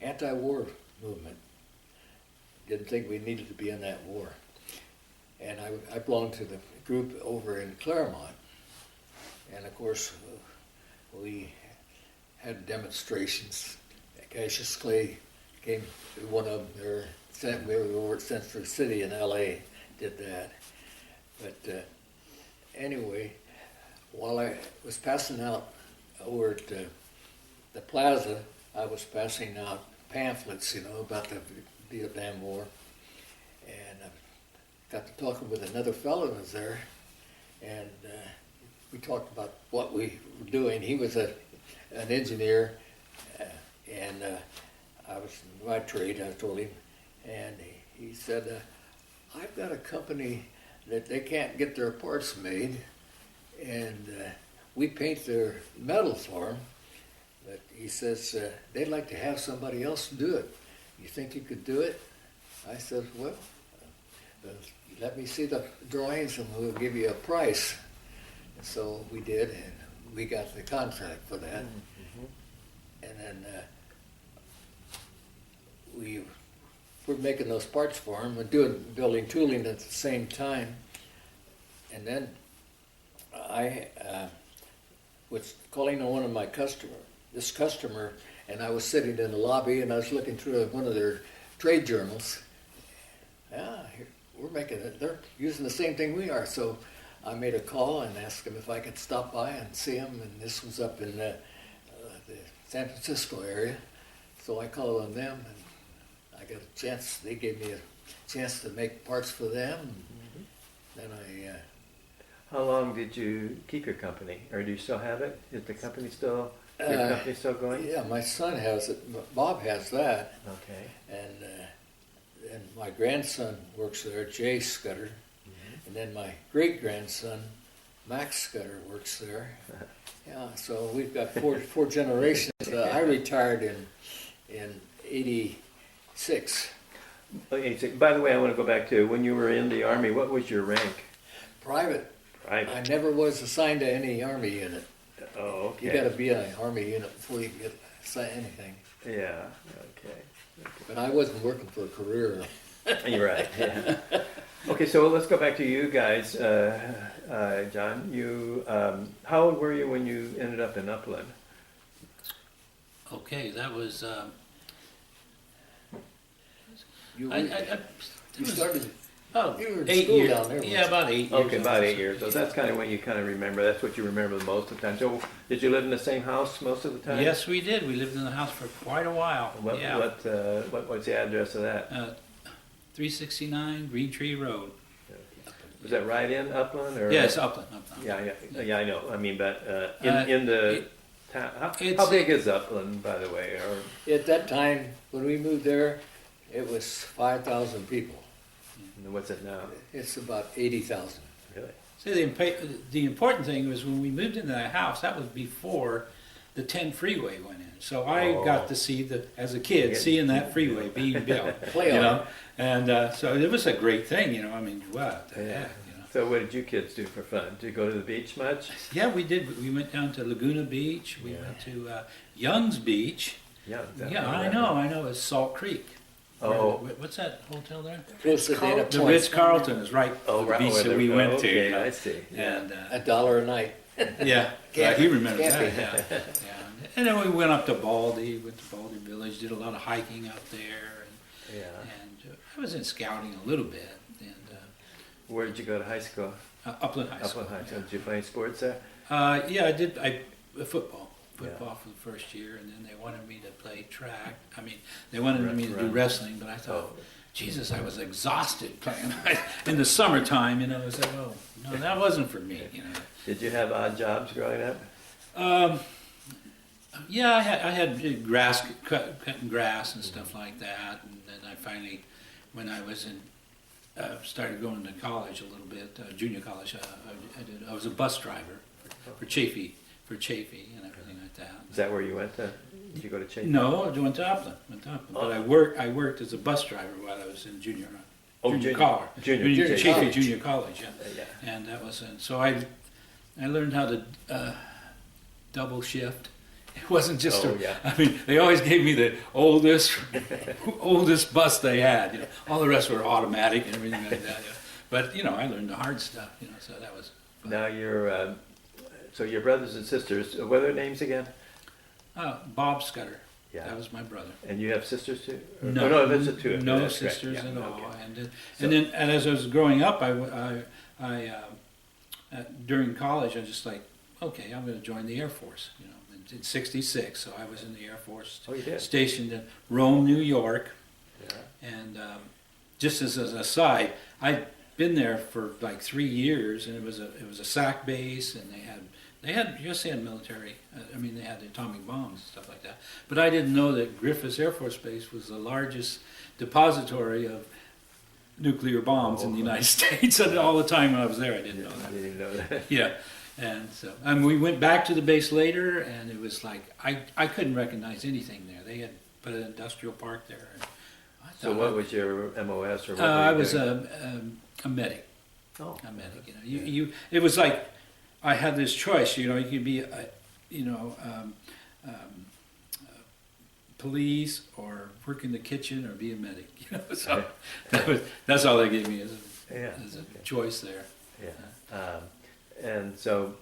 anti-war movement. Didn't think we needed to be in that war. And I belonged to the group over in Claremont. And of course, we had demonstrations. Cassius Clay came to one of their, we were over at Century City in LA, did that. But anyway, while I was passing out over at the plaza, I was passing out pamphlets, about the Vietnam War, and I got to talking with another fellow that was there, and we talked about what we were doing. He was an engineer, and I was in my trade, I told him, and he said, I've got a company that they can't get their parts made, and we paint their metal for them, but he says, they'd like to have somebody else do it. You think you could do it? I said, well, let me see the drawings and we'll give you a price. And so we did, and we got the contract for that. And then we were making those parts for them and building tooling at the same time. And then I was calling on one of my this customer, and I was sitting in the lobby and I was looking through one of their trade journals. Yeah, we're making it. They're using the same thing we are. So I made a call and asked them if I could stop by and see them. And this was up in the San Francisco area. So I called on them, and I got a chance. They gave me a chance to make parts for them. Then I. How long did you keep your company, or do you still have it? Is the company still? Your company still going? Yeah, my son has it. Bob has that. Okay. And my grandson works there, Jay Scutter. And then my great-grandson, Max Scutter, works there. Yeah, so we've got four generations. I retired in 86. By the way, I want to go back to when you were in the Army, what was your rank? Private. Private. I never was assigned to any Army unit. Oh, okay. You got to be in an Army unit before you can get assigned anything. Yeah, okay. But I wasn't working for a career. You're right, yeah. Okay, so let's go back to you guys. John, you, how old were you when you ended up in Upland? Okay, that was, You was- started. oh, You were in 8 school years. down there, Yeah, about 8 years. Okay, about 8 years. So that's kind of when you kind of remember. That's what you remember the most of the time. So did you live in the same house most of the time? Yes, we did. We lived in the house for quite a while. Yeah. What's the address of that? 369 Green Tree Road. Was that right in Upland? Or? Yes, Upland. Yeah, I know. I mean, but in the town, how big is Upland, by the way? Or At that time, when we moved there, it was 5,000 people. what's it now? It's about 80,000. Really? See, the important thing was when we moved into that house, that was before the 10 freeway went in. So I got to see, as a kid, seeing that freeway being built. And so it was a great thing, I mean, what the heck, So what did you kids do for fun? Did you go to the beach much? Yeah, we did. We went down to Laguna Beach. We went to Young's Beach. Yeah. Yeah, I know. It's Salt Creek. Oh. What's that hotel there? Close to Dana The Point. Ritz-Carlton is right Oh, the right. beach that we went to. Okay, I see. And $1 a night. yeah, Camping. he remembers Camping. that. Yeah. And then we went up to Baldy, went to Baldy Village, did a lot of hiking up there, and I was in scouting a little bit. And Where did you go to high school? Upland High School. Upland High School. Did you play any sports there? Yeah, I did. Football for the first year, and then they wanted me to play track. I mean, they wanted me to do wrestling, but I thought, Jesus, I was exhausted playing in the summertime. I was like, oh no, that wasn't for me. Did you have odd jobs growing up? Yeah, I had grass cutting grass and stuff like that, and then I finally, when I was in, started going to college a little bit, junior college. I was a bus driver for Chafee and everything like that. Is that where you went to? Did you go to Chafee? No, I went to Upland. But I worked as a bus driver while I was in junior college. Junior Chafee college. Junior College, yeah. And that was so I learned how to double shift. It wasn't just I mean, they always gave me the oldest bus they had. All the rest were automatic and everything like that. But I learned the hard stuff. So that was fun. Now so your brothers and sisters. What are their names again? Bob Scutter. Yeah. That was my brother. And you have sisters too? No, that's a two. No That's sisters correct. at all. Okay. And as I was growing up, I during college, I was just like, okay, I'm going to join the Air Force. And in '66. So I was in the Air Force, Oh, you did? stationed in Rome, New York. Yeah. And just as an aside, I'd been there for like 3 years, and it was a SAC base, and they had military. I mean, they had the atomic bombs and stuff like that. But I didn't know that Griffiths Air Force Base was the largest depository of nuclear bombs in the United States. And all the time when I was there, I didn't know that. You didn't know that. Yeah. And so, we went back to the base later, and it was like I couldn't recognize anything there. They had put an industrial park there. And I So thought, what was your MOS or what? I were you was doing? a medic. Oh. A medic. You it was like I had this choice. You could be police or work in the kitchen or be a medic. So that's all they gave me as a choice there. Yeah. And so,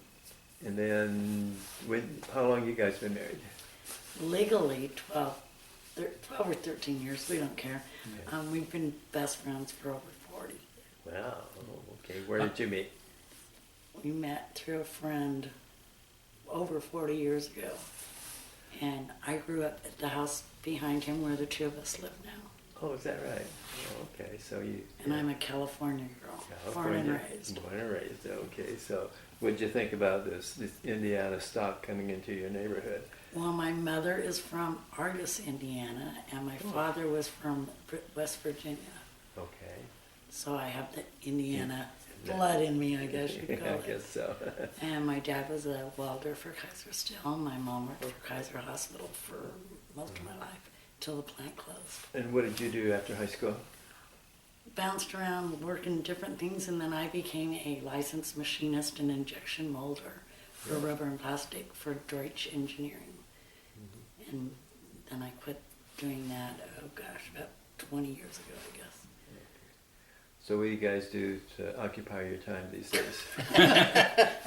and then, how long you guys been married? Legally, 12 or 13 years, we don't care. Yeah. We've been best friends for over 40. Wow. Okay. Where did you meet? We met through a friend over 40 years ago. And I grew up at the house behind him where the two of us live now. Oh, is that right? Oh, okay. So you. And I'm a California girl, born and raised. Born and raised. Okay. So, what did you think about this Indiana stock coming into your neighborhood? Well, my mother is from Argus, Indiana, and my father was from West Virginia. Okay. So I have the Indiana blood in me, I guess you'd call it. I guess so. And my dad was a welder for Kaiser Steel. My mom worked for Kaiser Hospital for most of my life, till the plant closed. And what did you do after high school? Bounced around working different things, and then I became a licensed machinist and injection molder for rubber and plastic for Deutsch Engineering. And then I quit doing that, about 20 years ago, I guess. So what do you guys do to occupy your time these days?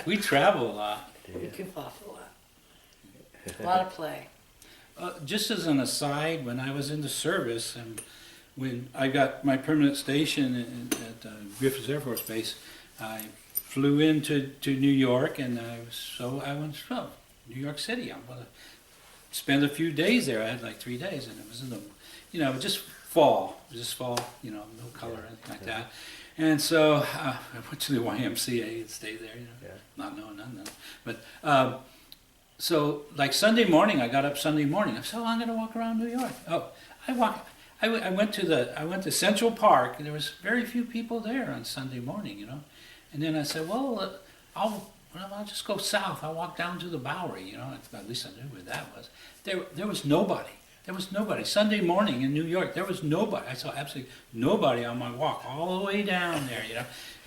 We travel a lot. We goof off a lot. A lot of play. Just as an aside, when I was in the service and when I got my permanent station at Griffiths Air Force Base, I flew into New York, and I went to New York City. I'm going to spend a few days there. I had like 3 days, and it was in the, just fall, no color or anything like that. And so I went to the YMCA and stayed there, not knowing nothing. But so like Sunday morning, I got up Sunday morning. I said, I'm going to walk around New York. I went to Central Park, and there was very few people there on Sunday morning, And then I said, I'll just go south. I'll walk down to the Bowery, At least I knew where that was. There was nobody. There was nobody. Sunday morning in New York, there was nobody. I saw absolutely nobody on my walk all the way down there,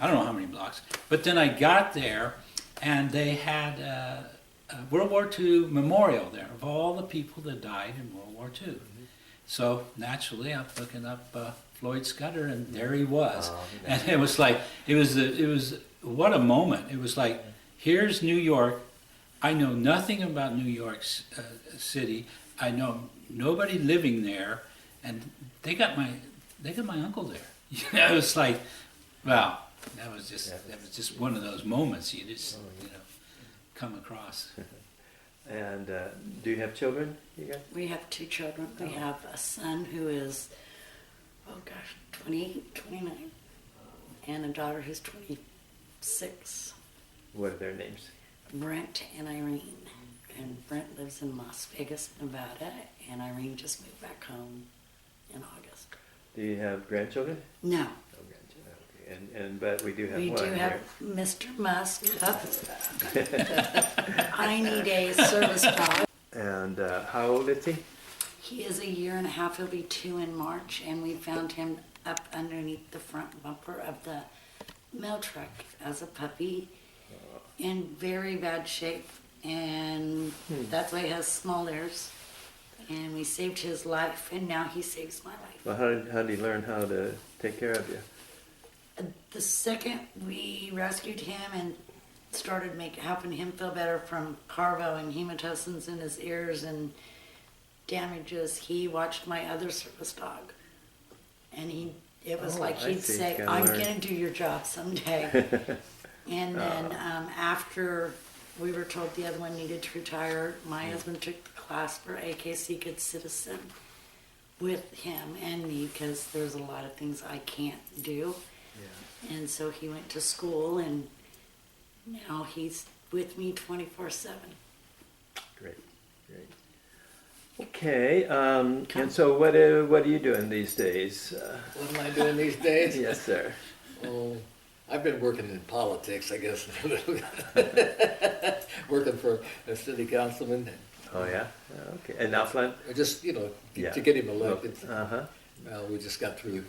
I don't know how many blocks. But then I got there, and they had a World War II memorial there of all the people that died in World War II. Mm-hmm. So naturally, I'm looking up Floyd Scutter, and there he was. And it was like, it was what a moment. It was like, here's New York. I know nothing about New York City. I know nobody living there, and they got my uncle there. It was like, wow, that was just one of those moments you just come across. And do you have children, you guys? We have 2 children. We have a son who is, 29, and a daughter who's 26. What are their names? Brent and Irene. And Brent lives in Las Vegas, Nevada, and Irene just moved back home in August. Do you have grandchildren? No. No grandchildren. Okay. But we do have We one do have here. Mr. Musk. I need a service dog. And how old is he? He is a year and a half. He'll be 2 in March, and we found him up underneath the front bumper of the mail truck as a puppy in very bad shape. And that's why he has small ears. And we saved his life, and now he saves my life. Well, how did he learn how to take care of you? The second we rescued him and started helping him feel better from parvo and hematosins in his ears and damages, he watched my other service dog. And it was like he'd say, I'm going to do your job someday. And then after we were told the other one needed to retire. My husband took the class for AKC Good Citizen with him and me because there's a lot of things I can't do. Yeah. And so he went to school, and now he's with me 24/7. Great, great. Okay, and so what are you doing these days? What am I doing these days? Yes, sir. Oh, I've been working in politics, I guess. Working for a city councilman. Oh yeah. Okay. And now, Flint. Just, Yeah. to get him elected. Uh-huh. Well, we just got through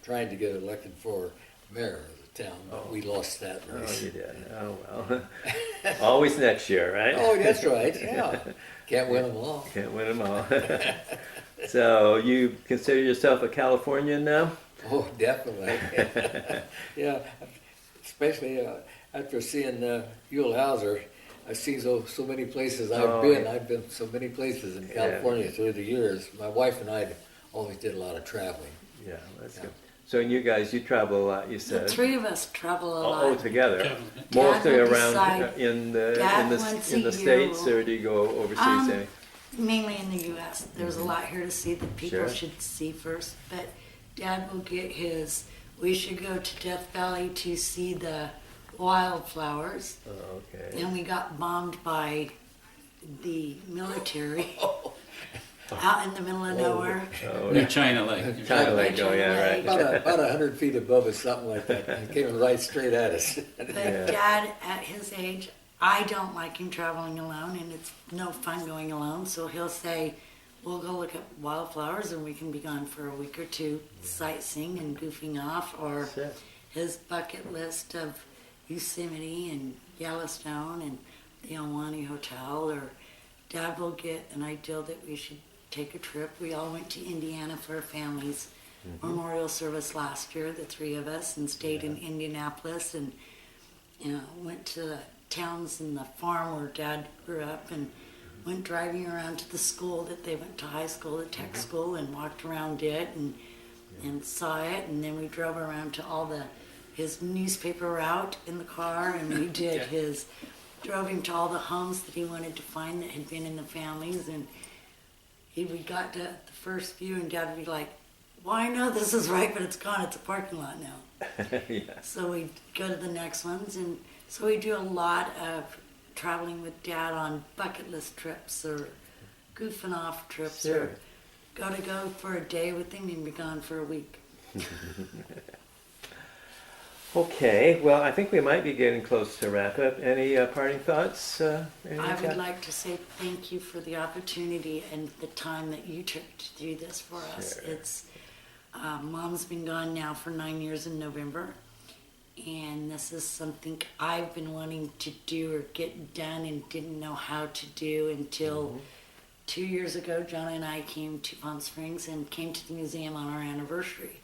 trying to get elected for mayor of the town, but we lost that Oh, race. you did. Oh well. Always next year, right? Oh, that's right, yeah. Can't win them all. Can't win them all. So you consider yourself a Californian now? Oh, definitely. Yeah, especially after seeing Yule Hauser. I've seen so many places Oh, been. yeah. I've been so many places in California through the years. My wife and I always did a lot of traveling. Yeah, that's Yeah. good. So you guys, you travel a lot, you The said. three of us travel a lot. Oh, together. Traveling. Mostly Dad will around decide- in Dad the once in a the year states, will- or do you go overseas? Any? Mainly in the U.S. There's a lot here to see that people Sure. should see first. But Dad will get his. We should go to Death Valley to see the wildflowers. Oh, okay. And we got bombed by the military out in the middle of nowhere. Oh, Near China Lake. China Lake. Oh, yeah, right. About 100 feet above us, something like that. It came right straight at us. But Yeah. Dad, at his age, I don't like him traveling alone, and it's no fun going alone. So he'll say, we'll go look at wildflowers, and we can be gone for a week or two sightseeing and goofing off. Or Sure. his bucket list of Yosemite and Yellowstone and the Alwani Hotel. Or Dad will get an idea that we should take a trip. We all went to Indiana for our family's memorial service last year, the three of us, and stayed in Indianapolis and went to the towns and the farm where Dad grew up, and went driving around to the school that they went to high school, the tech school, and walked around it and saw it. And then we drove around to all his newspaper route in the car, and we did drove him to all the homes that he wanted to find that had been in the families. And we got to the first few, and Dad would be like, well, I know this is right, but it's gone. It's a parking lot now. Yeah. So we go to the next ones, and so we do a lot of traveling with Dad on bucket list trips or goofing off trips, Sure. or go for a day with him and be gone for a week. Okay, well, I think we might be getting close to wrap up. Any parting thoughts? I Kat? would like to say thank you for the opportunity and the time that you took to do this for us. Sure. It's Mom's been gone now for 9 years in November, and this is something I've been wanting to do or get done and didn't know how to do until 2 years ago. John and I came to Palm Springs and came to the museum on our anniversary.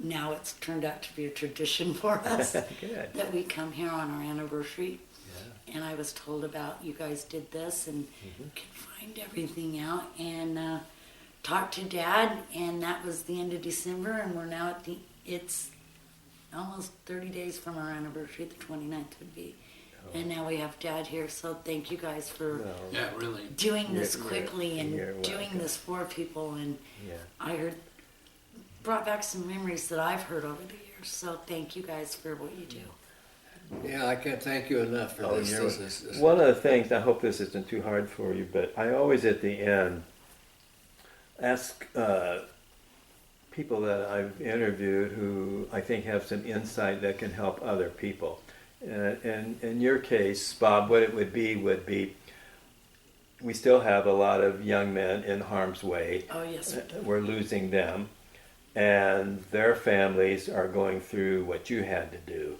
Now it's turned out to be a tradition for us Good. that we come here on our anniversary. And I was told about you guys did this and could find everything out, and talked to Dad, and that was the end of December, and we're now at it's almost 30 days from our anniversary, the 29th would be. And now we have Dad here, so thank you guys for Well, Yeah, really. doing this You're- quickly and you're doing welcome. this for people. And yeah. I brought back some memories that I've heard over the years, so thank you guys for what you do. Yeah, I can't thank you enough for this. you're- This- One of the things, I hope this isn't too hard for you, but I always at the end ask people that I've interviewed who I think have some insight that can help other people. And in your case, Bob, what it would be we still have a lot of young men in harm's way. Oh, yes, we do. We're losing them, and their families are going through what you had to do.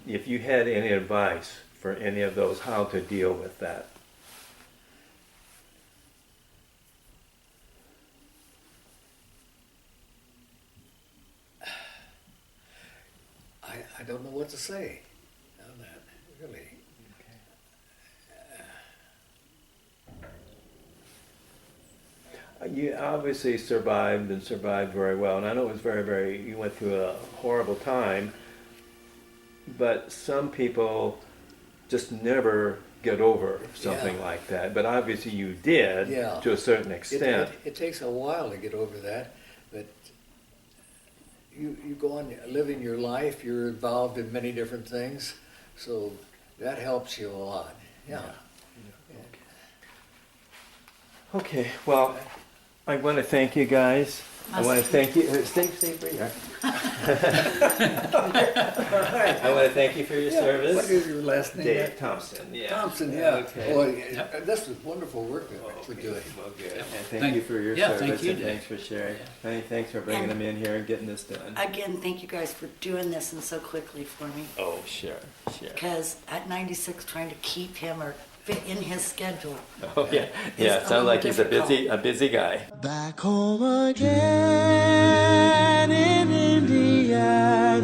If you had any advice for any of those, how to deal with that? I don't know what to say on that, really. You obviously survived and survived very well, and I know it was you went through a horrible time, but some people just never get over something like that. But obviously you did to a certain extent. It takes a while to get over that, but you go on living your life, you're involved in many different things, so that helps you a lot. Yeah. Okay, well, I want to thank you guys. I want to thank you. Stay where you are. I want to thank you for your service. What is your last name? Dave Thompson. Yeah. Thompson, yeah. Okay. Well, this is wonderful work that we're doing. Well, good. And thank you for your Yeah, service. thank you, and Dave. thanks for sharing. Hey, thanks for bringing them in here and getting this done. Again, thank you guys for doing this and so quickly for me. Oh, sure. Because at 96, trying to keep him or fit in his schedule. Oh, yeah. Yeah, it sounds like he's a busy guy. Back home again in Indiana,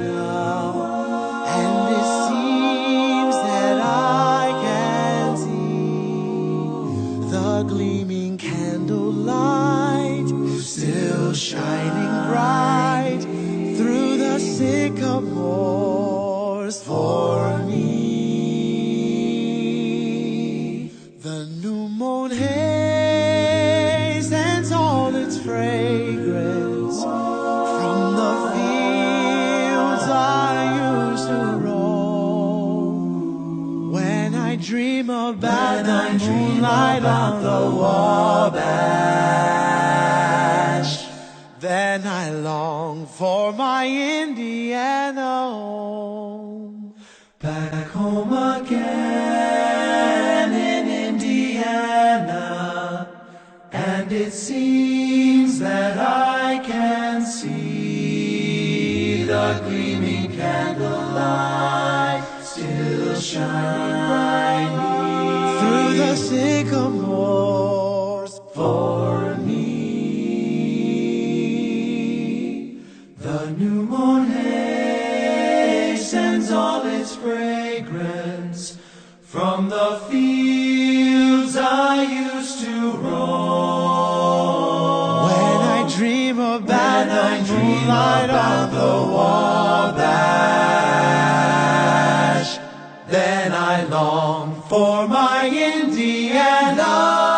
and it seems that I can see the gleaming candlelight still shining bright through the sycamores for me. The new moon haze and all its fragrance from the fields I used to roam. When I dream about the moonlight on the Wabash, then I long for my Indiana home. Back home again in Indiana, and it seems that I can see the gleaming candlelight still shining brightly through the sycamores for me. The new moon haze sends all its fragrance from the fields I used to roam. When I dream about the moonlight on the Wabash, then I long for my Indiana.